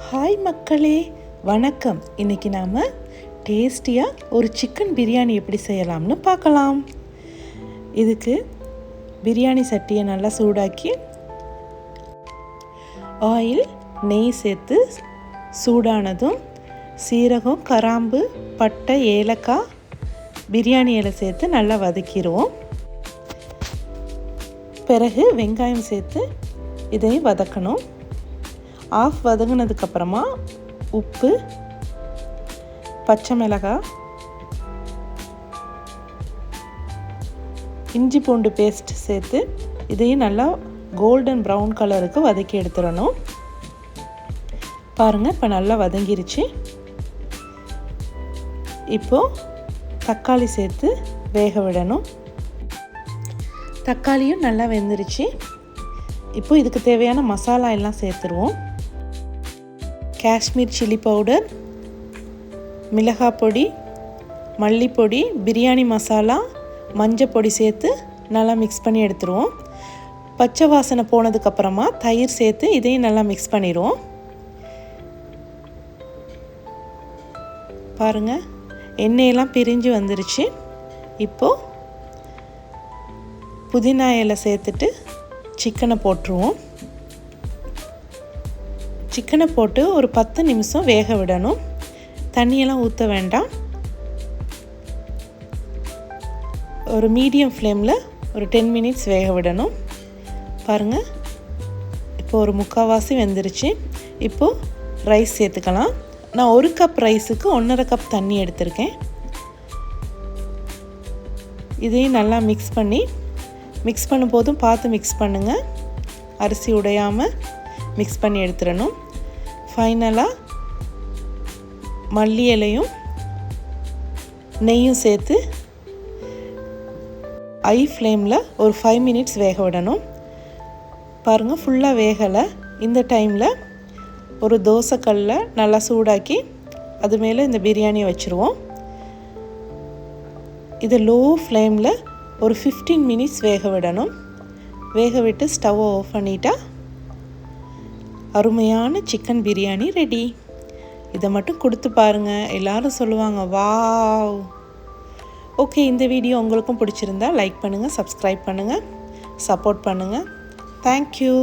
Hi மக்களே, வணக்கம். இன்றைக்கி நாம் டேஸ்டியாக ஒரு சிக்கன் பிரியாணி எப்படி செய்யலாம்னு பார்க்கலாம். இதுக்கு பிரியாணி சட்டியை நல்லா சூடாக்கி ஆயில் நெய் சேர்த்து சூடானதும் சீரகம், கிராம்பு, பட்டை, ஏலக்காய், பிரியாணி இலை சேர்த்து நல்லா வதக்கிடுவோம். பிறகு வெங்காயம் சேர்த்து இதையும் வதக்கணும். ஆஃப் வதங்கினதுக்கப்புறமா உப்பு, பச்சை மிளகாய், இஞ்சி பூண்டு பேஸ்ட் சேர்த்து இதையும் நல்லா கோல்டன் ப்ரௌன் கலருக்கு வதக்கி எடுத்துடணும். பாருங்கள், இப்போ நல்லா வதங்கிருச்சு. இப்போது தக்காளி சேர்த்து வேக விடணும். தக்காளியும் நல்லா வெந்துருச்சு. இப்போது இதுக்கு தேவையான மசாலா எல்லாம் சேர்த்துருவோம். காஷ்மீர் சில்லி பவுடர், மிளகாய் பொடி, மல்லிப்பொடி, பிரியாணி மசாலா, மஞ்சள் பொடி சேர்த்து நல்லா மிக்ஸ் பண்ணி எடுத்துருவோம். பச்சை வாசனை போனதுக்கப்புறமா தயிர் சேர்த்து இதையும் நல்லா மிக்ஸ் பண்ணிடுவோம். பாருங்கள், எண்ணெயெல்லாம் பிரிஞ்சு வந்துருச்சு. இப்போது புதினா இலை சேர்த்துட்டு சிக்கனை போட்டுருவோம். சிக்கனை போட்டு ஒரு 10 நிமிஷம் வேக விடணும். தண்ணியெல்லாம் ஊற்ற வேண்டாம். ஒரு மீடியம் ஃப்ளேமில் ஒரு 10 மினிட்ஸ் வேக விடணும். பாருங்கள், இப்போ ஒரு முக்கால்வாசி வெந்துருச்சு. இப்போது ரைஸ் சேர்த்துக்கலாம். நான் 1 கப் ரைஸுக்கு 1.5 கப் தண்ணி எடுத்திருக்கேன். இதையும் நல்லா மிக்ஸ் பண்ணும்போதும் பார்த்து மிக்ஸ் பண்ணுங்கள். அரிசி உடையாமல் மிக்ஸ் பண்ணி எடுத்துடணும். ஃபைனலாக மல்லி இலையும் நெய்யும் சேர்த்து ஹை ஃப்ளேமில் ஒரு 5 மினிட்ஸ் வேக விடணும். பாருங்கள், ஃபுல்லாக வேகலை. இந்த டைமில் ஒரு தோசைக்கல்லை நல்லா சூடாக்கி அது மேலே இந்த பிரியாணியை வச்சுருவோம். இது லோ ஃப்ளேமில் ஒரு 15 மினிட்ஸ் வேக விடணும். வேக விட்டு ஸ்டவ்வை ஆஃப் பண்ணிட்டா அருமையான சிக்கன் பிரியாணி ரெடி. இதை மட்டும் கொடுத்து பாருங்கள், எல்லோரும் சொல்லுவாங்க வாவ். ஓகே, இந்த வீடியோ உங்களுக்கும் பிடிச்சிருந்தா லைக் பண்ணுங்கள், சப்ஸ்கிரைப் பண்ணுங்கள், சப்போர்ட் பண்ணுங்கள். தேங்க்யூ.